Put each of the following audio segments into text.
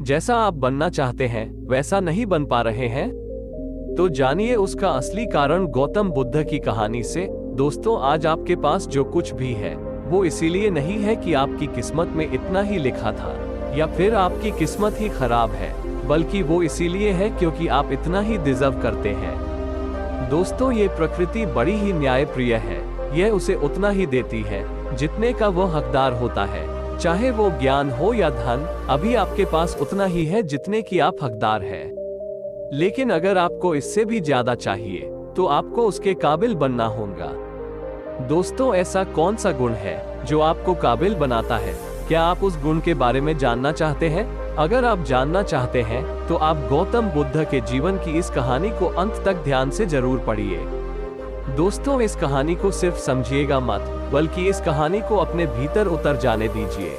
जैसा आप बनना चाहते हैं वैसा नहीं बन पा रहे हैं? तो जानिए उसका असली कारण गौतम बुद्ध की कहानी से। दोस्तों, आज आपके पास जो कुछ भी है वो इसीलिए नहीं है कि आपकी किस्मत में इतना ही लिखा था या फिर आपकी किस्मत ही खराब है, बल्कि वो इसीलिए है क्योंकि आप इतना ही डिजर्व करते हैं। दोस्तों, ये प्रकृति बड़ी ही न्यायप्रिय है। यह उसे उतना ही देती है जितने का वो हकदार होता है, चाहे वो ज्ञान हो या धन। अभी आपके पास उतना ही है जितने की आप हकदार है, लेकिन अगर आपको इससे भी ज्यादा चाहिए तो आपको उसके काबिल बनना होगा। दोस्तों, ऐसा कौन सा गुण है जो आपको काबिल बनाता है? क्या आप उस गुण के बारे में जानना चाहते हैं? अगर आप जानना चाहते हैं तो आप गौतम बुद्ध के जीवन की इस कहानी को अंत तक ध्यान से जरूर पढ़िए। दोस्तों, इस कहानी को सिर्फ समझिएगा मत, बल्कि इस कहानी को अपने भीतर उतर जाने दीजिए।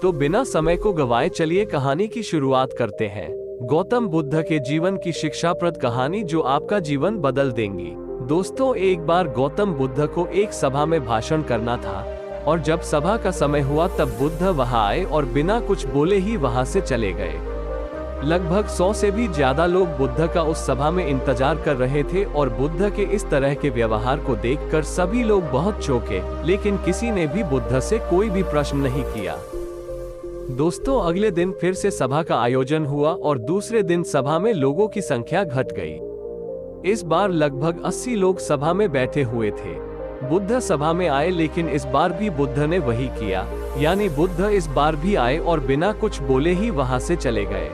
तो बिना समय को गवाए चलिए कहानी की शुरुआत करते हैं। गौतम बुद्ध के जीवन की शिक्षाप्रद कहानी जो आपका जीवन बदल देंगी। दोस्तों, एक बार गौतम बुद्ध को एक सभा में भाषण करना था, और जब सभा का समय हुआ तब बुद्ध वहां आए और बिना कुछ बोले ही वहां से चले गए। लगभग 100 से भी ज्यादा लोग बुद्ध का उस सभा में इंतजार कर रहे थे, और बुद्ध के इस तरह के व्यवहार को देखकर सभी लोग बहुत चौंके, लेकिन किसी ने भी बुद्ध से कोई भी प्रश्न नहीं किया। दोस्तों, अगले दिन फिर से सभा का आयोजन हुआ और दूसरे दिन सभा में लोगों की संख्या घट गई। इस बार लगभग 80 लोग सभा में बैठे हुए थे। बुद्ध सभा में आए, लेकिन इस बार भी बुद्ध ने वही किया, यानी बुद्ध इस बार भी आए और बिना कुछ बोले ही वहां से चले गए।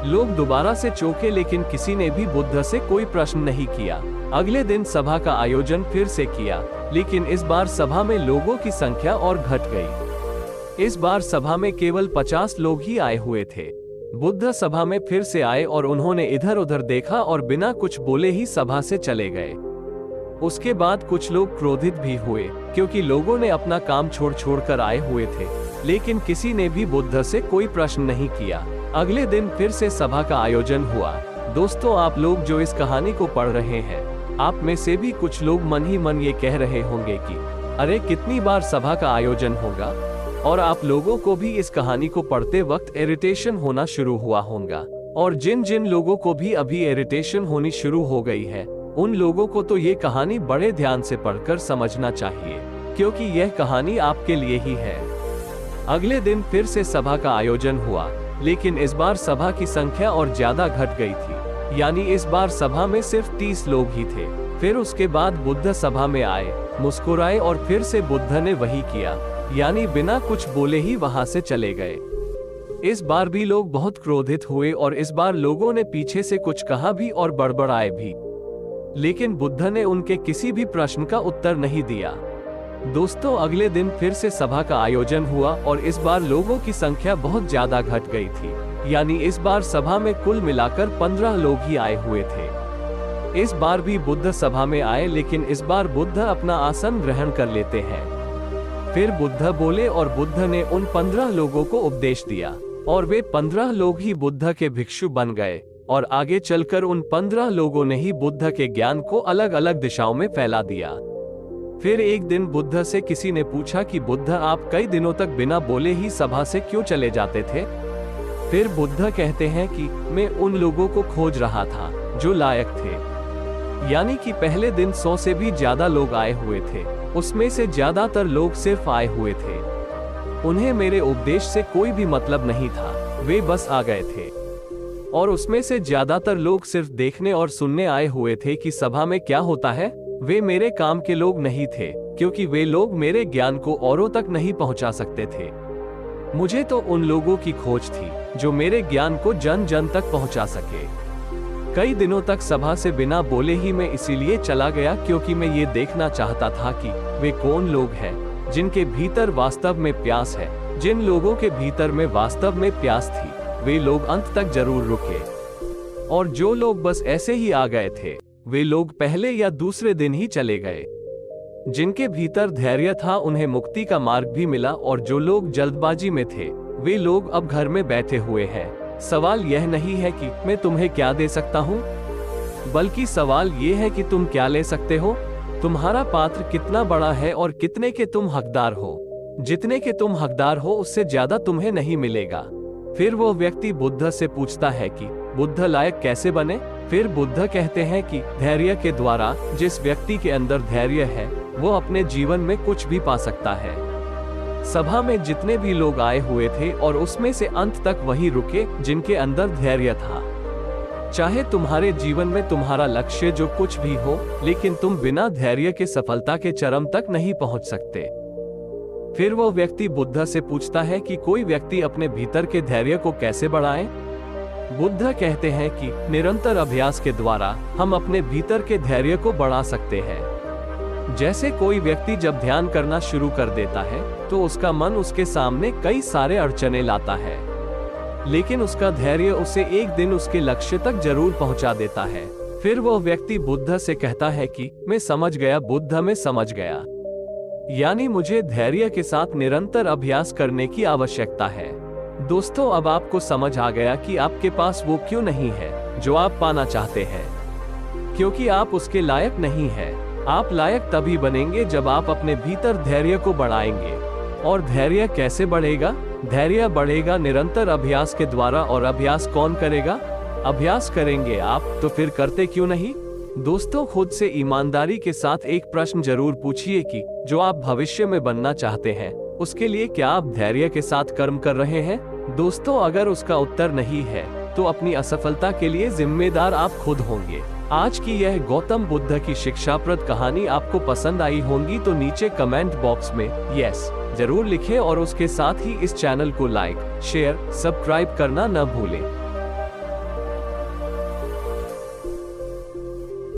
लोग दोबारा से चौंके, लेकिन किसी ने भी बुद्ध से कोई प्रश्न नहीं किया। अगले दिन सभा का आयोजन फिर से किया, लेकिन इस बार सभा में लोगों की संख्या और घट गई। इस बार सभा में केवल 50 लोग ही आए हुए थे। बुद्ध सभा में फिर से आए और उन्होंने इधर उधर देखा और बिना कुछ बोले ही सभा से चले गए। उसके बाद कुछ लोग क्रोधित भी हुए, क्योंकि लोगों ने अपना काम छोड़ कर आए हुए थे, लेकिन किसी ने भी बुद्ध से कोई प्रश्न नहीं किया। अगले दिन फिर से सभा का आयोजन हुआ। दोस्तों, आप लोग जो इस कहानी को पढ़ रहे हैं, आप में से भी कुछ लोग मन ही मन ये कह रहे होंगे कि अरे कितनी बार सभा का आयोजन होगा, और आप लोगों को भी इस कहानी को पढ़ते वक्त इरिटेशन होना शुरू हुआ होगा। और जिन जिन लोगों को भी अभी इरिटेशन होनी शुरू हो गई है, उन लोगों को तो ये कहानी बड़े ध्यान से पढ़कर समझना चाहिए, क्योंकि यह कहानी आपके लिए ही है। अगले दिन फिर से सभा का आयोजन हुआ, लेकिन इस बार सभा की संख्या और ज्यादा घट गई थी, यानी इस बार सभा में सिर्फ 30 लोग ही थे। फिर उसके बाद बुद्ध सभा में आए, मुस्कुराए और फिर से बुद्ध ने वही किया, यानी बिना कुछ बोले ही वहां से चले गए। इस बार भी लोग बहुत क्रोधित हुए और इस बार लोगों ने पीछे से कुछ कहा भी और बड़बड़ाए भी, लेकिन बुद्ध ने उनके किसी भी प्रश्न का उत्तर नहीं दिया। दोस्तों, अगले दिन फिर से सभा का आयोजन हुआ और इस बार लोगों की संख्या बहुत ज्यादा घट गई थी, यानी इस बार सभा में कुल मिलाकर 15 लोग ही आए हुए थे। इस बार भी बुद्ध सभा में आए, लेकिन इस बार बुद्ध अपना आसन ग्रहण कर लेते हैं। फिर बुद्ध बोले और बुद्ध ने उन 15 लोगों को उपदेश दिया, और वे 15 लोग ही बुद्ध के भिक्षु बन गए, और आगे चलकर उन 15 लोगों ने ही बुद्ध के ज्ञान को अलग अलग दिशाओं में फैला दिया। फिर एक दिन बुद्ध से किसी ने पूछा कि बुद्ध, आप कई दिनों तक बिना बोले ही सभा से क्यों चले जाते थे? फिर बुद्ध कहते हैं कि मैं उन लोगों को खोज रहा था जो लायक थे। यानी कि पहले दिन 100 से भी ज्यादा लोग आए हुए थे, उसमें से ज्यादातर लोग सिर्फ आए हुए थे। उन्हें मेरे उपदेश से कोई भी मतलब नहीं था, वे बस आ गए थे। और उसमें से ज्यादातर लोग सिर्फ देखने और सुनने आए हुए थे कि सभा में क्या होता है। वे मेरे काम के लोग नहीं थे, क्योंकि वे लोग मेरे ज्ञान को औरों तक नहीं पहुंचा सकते थे। मुझे तो उन लोगों की खोज थी जो मेरे ज्ञान को जन जन तक पहुंचा सके। कई दिनों तक सभा से बिना बोले ही मैं इसीलिए चला गया, क्योंकि मैं ये देखना चाहता था कि वे कौन लोग हैं जिनके भीतर वास्तव में प्यास है। जिन लोगों के भीतर में वास्तव में प्यास थी, वे लोग अंत तक जरूर रुके। और जो लोग बस ऐसे ही आ गए थे, वे लोग पहले या दूसरे दिन ही चले गए। जिनके भीतर धैर्य था, उन्हें मुक्ति का मार्ग भी मिला, और जो लोग जल्दबाजी में थे, वे लोग अब घर में बैठे हुए हैं। सवाल यह नहीं है कि मैं तुम्हें क्या दे सकता हूँ, बल्कि सवाल यह है कि तुम क्या ले सकते हो। तुम्हारा पात्र कितना बड़ा है और कितने के तुम हकदार हो। जितने के तुम हकदार हो, उससे ज्यादा तुम्हें नहीं मिलेगा। फिर वो व्यक्ति बुद्ध से पूछता है कि बुद्ध लायक कैसे बने। फिर बुद्ध कहते हैं कि धैर्य के द्वारा। जिस व्यक्ति के अंदर धैर्य है वो अपने जीवन में कुछ भी पा सकता है। सभा में जितने भी लोग आए हुए थे और उसमें से अंत तक वही रुके जिनके अंदर धैर्य था। चाहे तुम्हारे जीवन में तुम्हारा लक्ष्य जो कुछ भी हो, लेकिन तुम बिना धैर्य के सफलता के चरम तक नहीं पहुंच सकते। फिर वो व्यक्ति बुद्ध से पूछता है कि कोई व्यक्ति अपने भीतर के धैर्य को कैसे बढ़ाए। बुद्ध कहते हैं कि निरंतर अभ्यास के द्वारा हम अपने भीतर के धैर्य को बढ़ा सकते हैं। जैसे कोई व्यक्ति जब ध्यान करना शुरू कर देता है तो उसका मन उसके सामने कई सारे अड़चने लाता है, लेकिन उसका धैर्य उसे एक दिन उसके लक्ष्य तक जरूर पहुंचा देता है। फिर वो व्यक्ति बुद्ध से कहता है कि मैं समझ गया बुद्ध, मैं समझ गया। यानी मुझे धैर्य के साथ निरंतर अभ्यास करने की आवश्यकता है। दोस्तों, अब आपको समझ आ गया कि आपके पास वो क्यों नहीं है जो आप पाना चाहते हैं, क्योंकि आप उसके लायक नहीं हैं। आप लायक तभी बनेंगे जब आप अपने भीतर धैर्य को बढ़ाएंगे। और धैर्य कैसे बढ़ेगा? धैर्य बढ़ेगा निरंतर अभ्यास के द्वारा। और अभ्यास कौन करेगा? अभ्यास करेंगे आप, तो फिर करते क्यों नहीं? दोस्तों, खुद से ईमानदारी के साथ एक प्रश्न जरूर पूछिए कि जो आप भविष्य में बनना चाहते हैं उसके लिए क्या आप धैर्य के साथ कर्म कर रहे हैं? दोस्तों, अगर उसका उत्तर नहीं है तो अपनी असफलता के लिए जिम्मेदार आप खुद होंगे। आज की यह गौतम बुद्ध की शिक्षाप्रद कहानी आपको पसंद आई होगी तो नीचे कमेंट बॉक्स में यस जरूर लिखें और उसके साथ ही इस चैनल को लाइक, शेयर, सब्सक्राइब करना न भूलें।